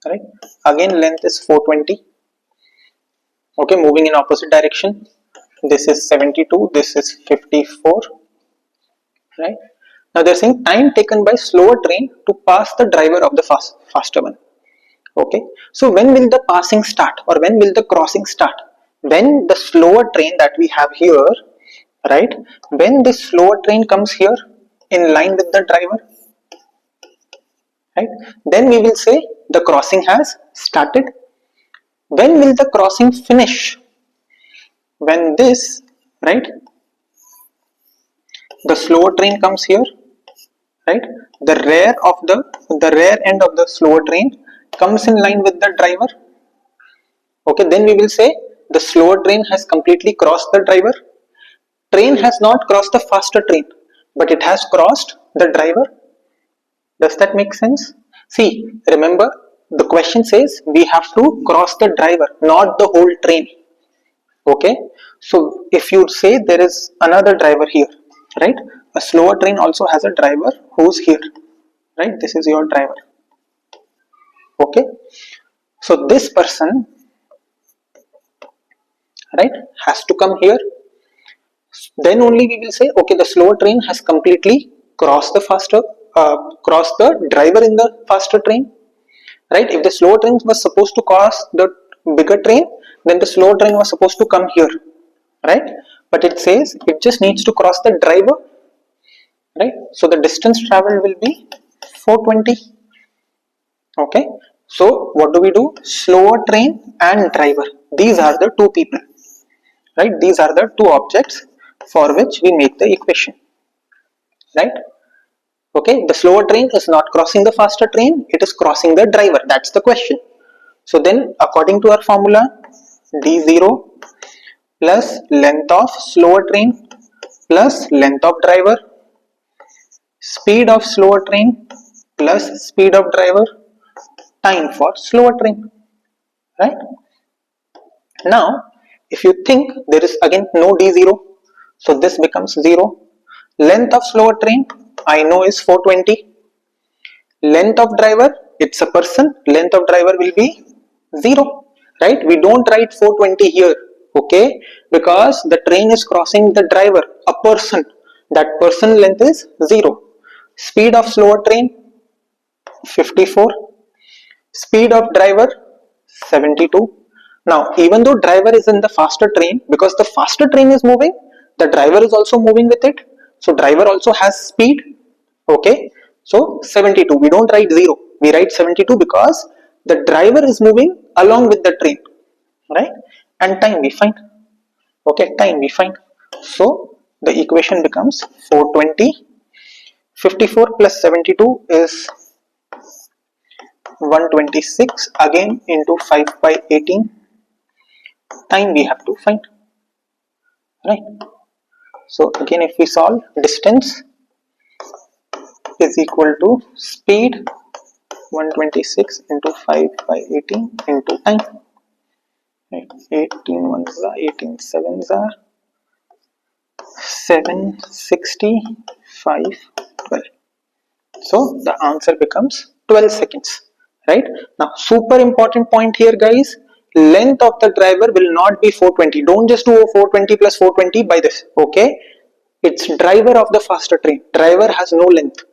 Right, again length is 420. Okay, moving in opposite direction, this is 72, this is 54. Right, now they're saying time taken by slower train to pass the driver of the faster one. Okay, so when will the passing start, or when will the crossing start? When the slower train that we have here, right, when the slower train comes here in line with the driver, right, then we will say the crossing has started. When will the crossing finish? When this, right, the slower train comes here, right, the rear end of the slower train comes in line with the driver. Okay, then we will say the slower train has completely crossed the driver. Train has not crossed the faster train, but it has crossed the driver. Does that make sense? See, remember, the question says we have to cross the driver, not the whole train. Okay, so if you say there is another driver here, right, a slower train also has a driver who's here, right, this is your driver. Okay, so this person, right, has to come here. Then only we will say, okay, the slower train has completely crossed the crossed the driver in the faster train. Right, if the slower train was supposed to cross the bigger train, then the slower train was supposed to come here, right, but it says it just needs to cross the driver. Right, so the distance traveled will be 420. Okay, so what do we do? Slower train and driver, these are the two people, right, these are the two objects for which we make the equation. Right, okay, the slower train is not crossing the faster train, it is crossing the driver, that's the question. So then according to our formula, d0 plus length of slower train plus length of driver, speed of slower train plus speed of driver, time for slower train, right? Now if you think there is again no d0, so this becomes 0. Length of slower train I know is 420. Length of driver, it's a person, length of driver will be 0, right? We don't write 420 here, okay, because the train is crossing the driver, a person, that person length is 0. Speed of slower train 54, speed of driver 72. Now even though driver is in the faster train, because the faster train is moving, the driver is also moving with it, so driver also has speed, okay. So 72, we don't write 0, we write 72 because the driver is moving along with the train, right? And time we find, okay, time we find. So the equation becomes 420, 54 plus 72 is 126, again into 5 by 18, time we have to find, right? So again if we solve, distance is equal to speed 126 into 5 by 18 into time, right? 18 ones are 18 sevens are 765 12. So the answer becomes 12 seconds, right? Now super important point here guys, length of the driver will not be 420. Don't just do 420 plus 420 by this, okay? It's driver of the faster train, driver has no length,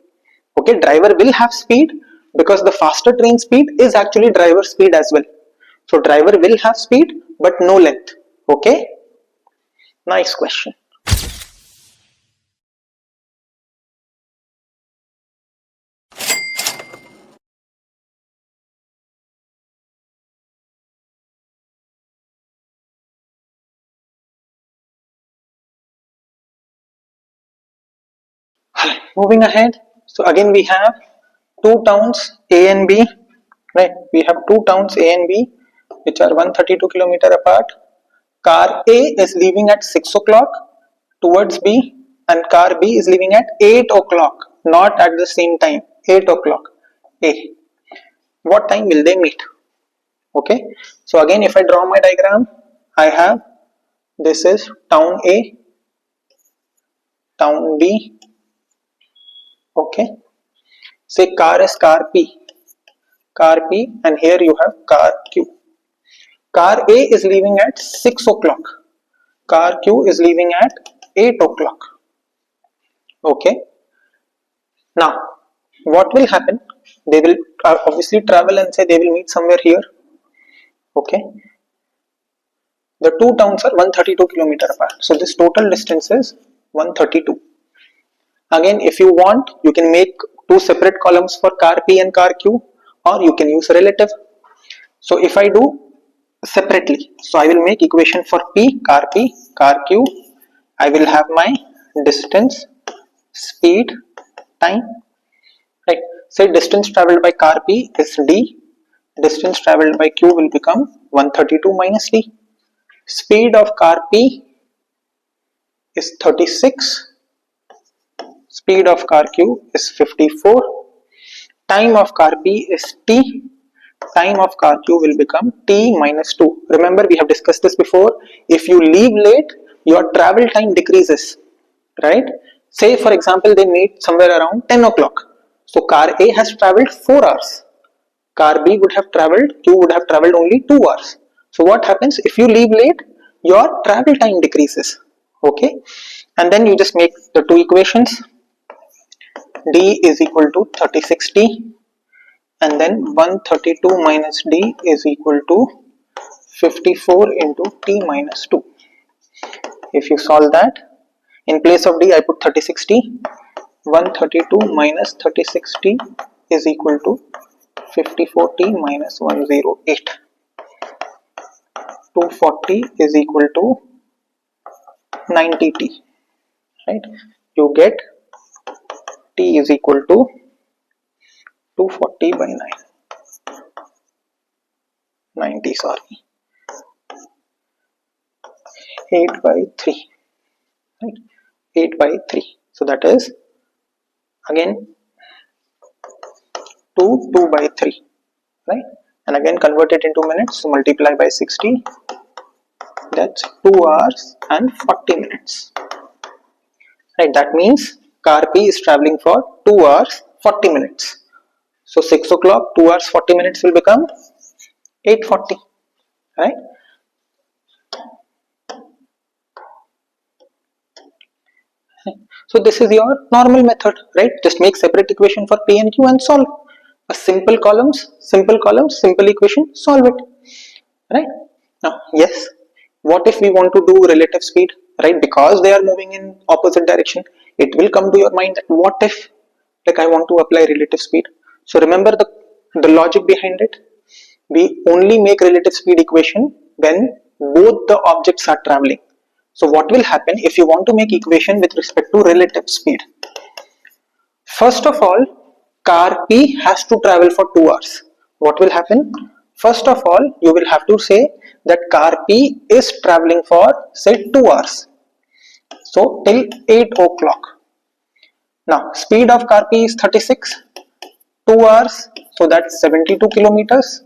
okay. Driver will have speed because the faster train speed is actually driver speed as well, so driver will have speed but no length, okay. Nice question. Moving ahead, so again we have two towns A and B, right? We have two towns A and B which are 132 km apart. Car A is leaving at 6 o'clock towards B, and car B is leaving at 8 o'clock, not at the same time, 8 o'clock A. What time will they meet? Okay, so again if I draw my diagram, I have, this is town A, town B, okay. Say car is car P, and here you have car Q. Car A is leaving at 6 o'clock, car Q is leaving at 8 o'clock, okay. Now what will happen, they will obviously travel and say they will meet somewhere here, okay. The two towns are 132 km apart, so this total distance is 132. Again if you want, you can make two separate columns for car P and car Q, or you can use relative. So if I do separately, so I will make equation for P, car Q, I will have my distance, speed, time, right? Say distance traveled by car P is D, distance traveled by Q will become 132 minus D. Speed of car P is 36, speed of car Q is 54, time of car P is T, time of car Q will become T minus 2. Remember we have discussed this before, if you leave late, your travel time decreases, right? Say for example they meet somewhere around 10 o'clock, so car A has traveled 4 hours, car B would have traveled, Q would have traveled only 2 hours. So what happens, if you leave late, your travel time decreases, okay. And then you just make the two equations, D is equal to 36T, and then 132 minus D is equal to 54 into T minus 2. If you solve that, in place of D I put 36T, 132 minus 36T is equal to 54T minus 108. 240 is equal to 90T, right? You get T is equal to 240 by 90, sorry. 8 by 3, right? 8 by 3. So that is again 2 by 3, right? And again convert it into minutes. So multiply by 60. That's 2 hours and 40 minutes. Right? That means car P is traveling for 2 hours 40 minutes. So 6 o'clock, 2 hours 40 minutes will become 8:40. Right? So this is your normal method, right? Just make separate equation for P and Q and solve. A simple columns, simple equation, solve it. Right? Now, yes, what if we want to do relative speed, right? Because they are moving in opposite direction, it will come to your mind that what if, like, I want to apply relative speed. So remember the logic behind it. We only make relative speed equation when both the objects are traveling. So what will happen if you want to make equation with respect to relative speed? First of all, car P has to travel for 2 hours. What will happen? First of all, you will have to say that car P is traveling for say 2 hours. So till 8 o'clock. Now speed of car P is 36, 2 hours, so that's 72 kilometers.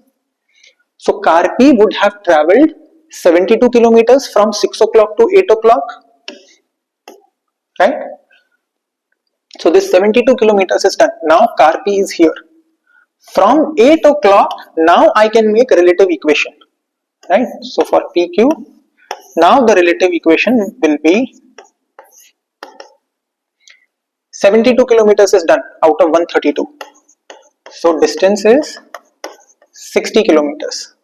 So car P would have traveled 72 kilometers from 6 o'clock to 8 o'clock, right? So this 72 kilometers is done. Now car P is here. From 8 o'clock, now I can make relative equation, right? So for PQ, now the relative equation will be 72 kilometers is done out of 132. So distance is 60 kilometers.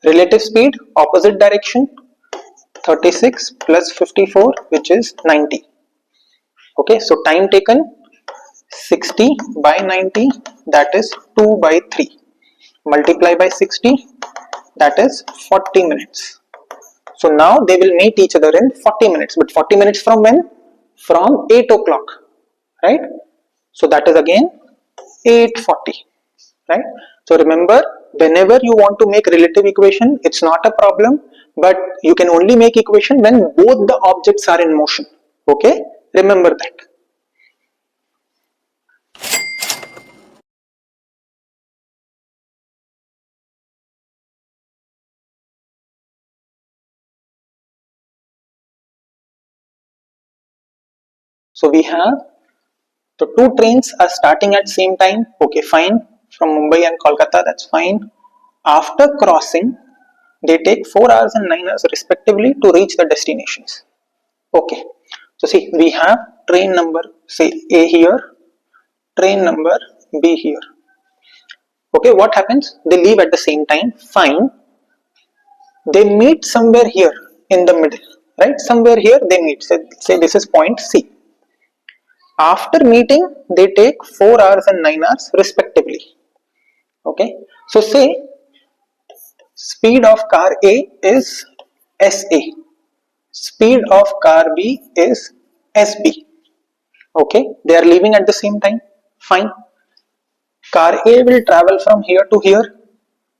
Relative speed, opposite direction, 36 plus 54, which is 90. Okay, so time taken 60 by 90, that is 2 by 3. Multiply by 60, that is 40 minutes. So now they will meet each other in 40 minutes. But 40 minutes from when? From 8 o'clock, right? So that is again 8:40, right? So remember, whenever you want to make relative equation, it's not a problem, but you can only make equation when both the objects are in motion. Okay, remember that. So we have the two trains are starting at same time. Okay, fine. From Mumbai and Kolkata, that's fine. After crossing, they take 4 hours and 9 hours respectively to reach the destinations. Okay, so see, we have train number say A here, train number B here. Okay, what happens? They leave at the same time, fine. They meet somewhere here in the middle, right? Somewhere here they meet. Say this is point C. After meeting, they take 4 hours and 9 hours respectively. Okay, so say speed of car A is SA, speed of car B is SB. Okay, they are leaving at the same time, fine. Car A will travel from here to here,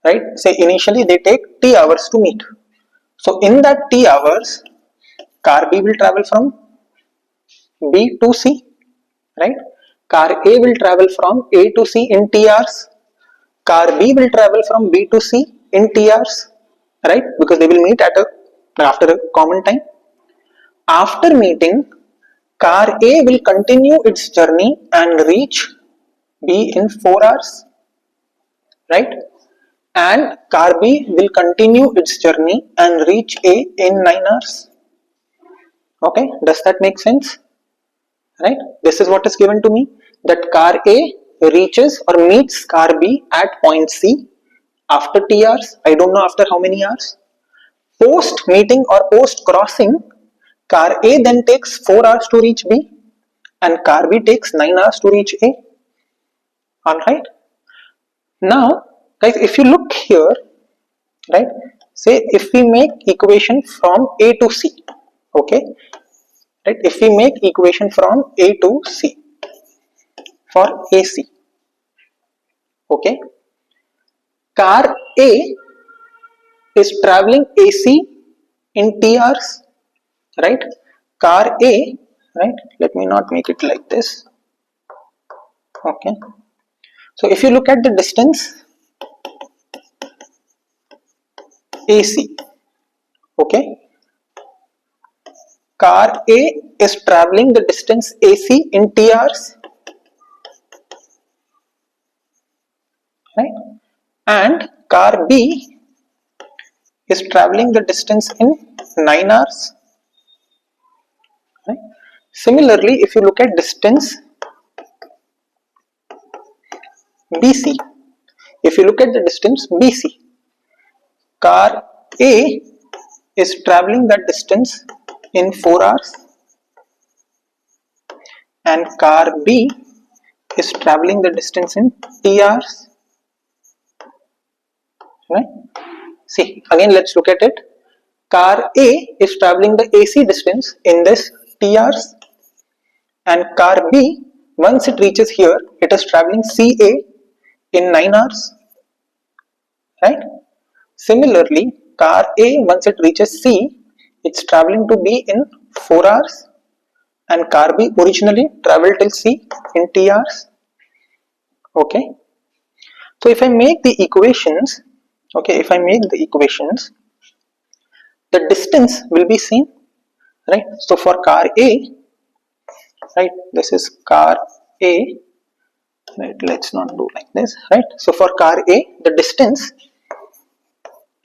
right? Say initially they take T hours to meet. So in that T hours, car B will travel from B to C, right? Car A will travel from A to C in T hours. Car B will travel from B to C in T hours, right? Because they will meet after a common time. After meeting, car A will continue its journey and reach B in 4 hours, right? And car B will continue its journey and reach A in 9 hours. Okay, does that make sense? Right? This is what is given to me, that car A reaches or meets car B at point C after T hours. I don't know after how many hours. Post meeting or post crossing, car A then takes 4 hours to reach B and car B takes 9 hours to reach A. Alright. Now, guys, if you look here, right, say if we make equation from A to C, okay, right, if we make equation from A to C for AC, okay, car A is traveling AC in T hours, right? Car A, right? Let me not make it like this. Okay. So if you look at the distance AC, okay, car A is traveling the distance AC in T hours, right? And car B is traveling the distance in 9 hours, right? Similarly, if you look at distance BC, if you look at the distance BC, car A is traveling that distance in 4 hours and car B is traveling the distance in T hours, right? See, again let's look at it. Car A is traveling the AC distance in this T hours and car B, once it reaches here, it is traveling CA in 9 hours, right? Similarly, car A, once it reaches C, it's traveling to B in 4 hours and car B originally traveled till C in T hours, okay? So if I make the equations, okay, if I make the equations, the distance will be same, right? So for car A, right, this is car A, right, let's not do like this, right? So for car A, the distance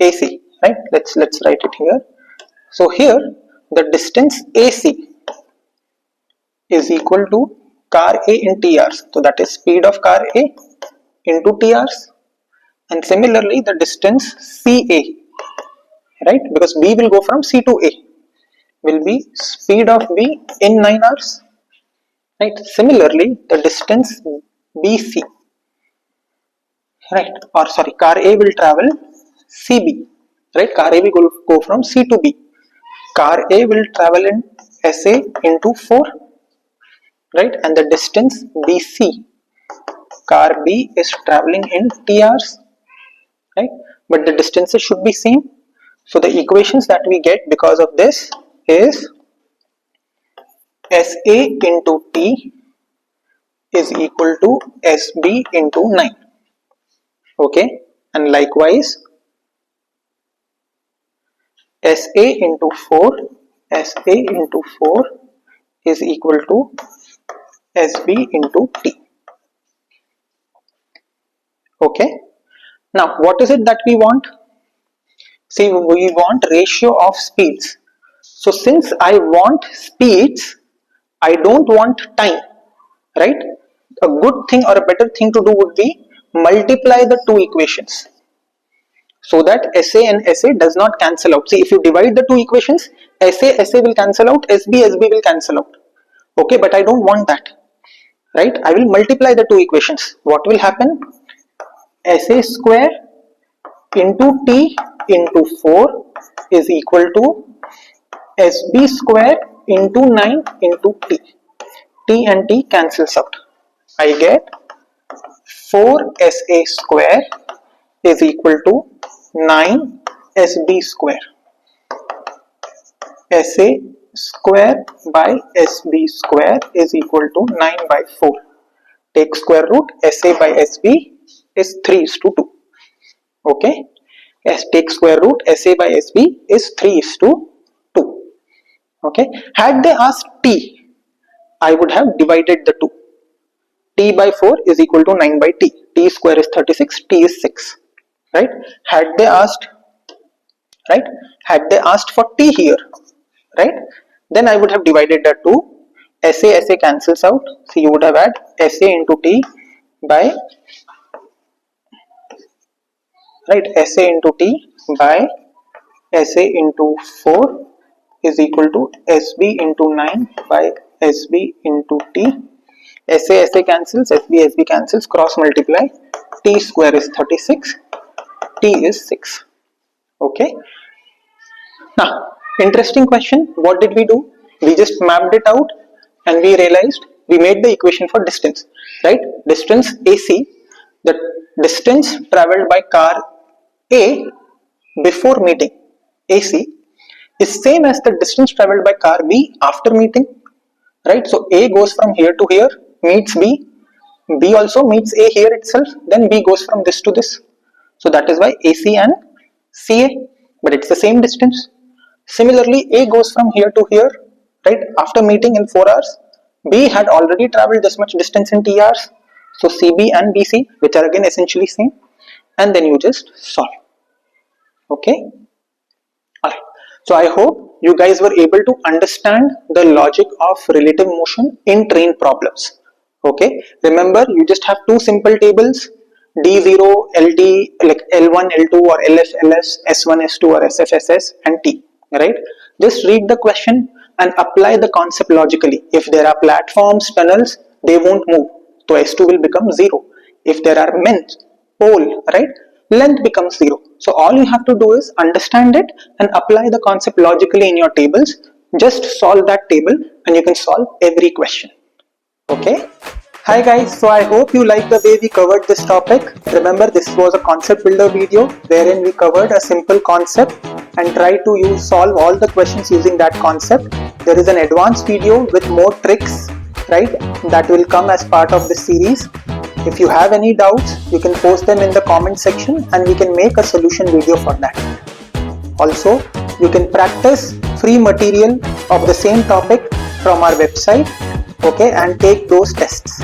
AC, right, let's write it here. So here the distance AC is equal to car A in T hours, so that is speed of car A into T hours, and similarly the distance CA, right, because B will go from C to A, will be speed of B in 9 hours, right? Similarly the distance BC, right, or sorry, car A will travel CB, right, car A will go from C to B, car A will travel in SA into 4, right, and the distance BC, car B is traveling in T hours, right, but the distances should be same. So the equations that we get because of this is SA into T is equal to SB into 9, okay, and likewise SA into 4, SA into 4 is equal to SB into T, okay. Now what is it that we want? See, we want ratio of speeds. So since I want speeds, I don't want time, right? A good thing or a better thing to do would be multiply the two equations so that SA and SA does not cancel out. See, if you divide the two equations, SA will cancel out, SB will cancel out. Okay, but I don't want that, right? I will multiply the two equations. What will happen? SA square into T into 4 is equal to SB square into 9 into T. T and T cancels out. I get 4SA square is equal to 9 SB square. SA square by SB square is equal to 9 by 4. Take square root, SA by SB is 3:2. Okay. Take square root, SA by SB is 3:2. Okay. Had they asked T, I would have divided the two. T by 4 is equal to 9 by T. T square is 36, T is 6. Right? Had they asked, right? Had they asked for T here, right? Then I would have divided the two. SA cancels out. So you would have had SA into T by, right, SA into T by SA into 4 is equal to SB into 9 by SB into T. SA cancels, SB cancels, cross multiply. T square is 36, T is 6. Okay. Now, interesting question. What did we do? We just mapped it out and we realized we made the equation for distance, right? Distance AC, the distance traveled by car A before meeting AC is same as the distance traveled by car B after meeting, right? So A goes from here to here, meets B, B also meets A here itself, then B goes from this to this. So that is why AC and CA, but it's the same distance. Similarly, A goes from here to here, right? After meeting in 4 hours, B had already traveled this much distance in T hours. So CB and BC, which are again essentially same, and then you just solve. Okay. Alright. So I hope you guys were able to understand the logic of relative motion in train problems. Okay. Remember, you just have two simple tables, D0, LT, like L1, L2 or LS, LS, S1, S2 or SF, SS and T. Right. Just read the question and apply the concept logically. If there are platforms, tunnels, they won't move. So S2 will become 0. If there are men, pole, right, length becomes 0. So all you have to do is understand it and apply the concept logically in your tables. Just solve that table and you can solve every question. Okay. Hi guys, so I hope you like the way we covered this topic. Remember, this was a concept builder video wherein we covered a simple concept and tried to solve all the questions using that concept. There is an advanced video with more tricks, right, that will come as part of this series. If you have any doubts, you can post them in the comment section and we can make a solution video for that. Also, you can practice free material of the same topic from our website, okay, and take those tests.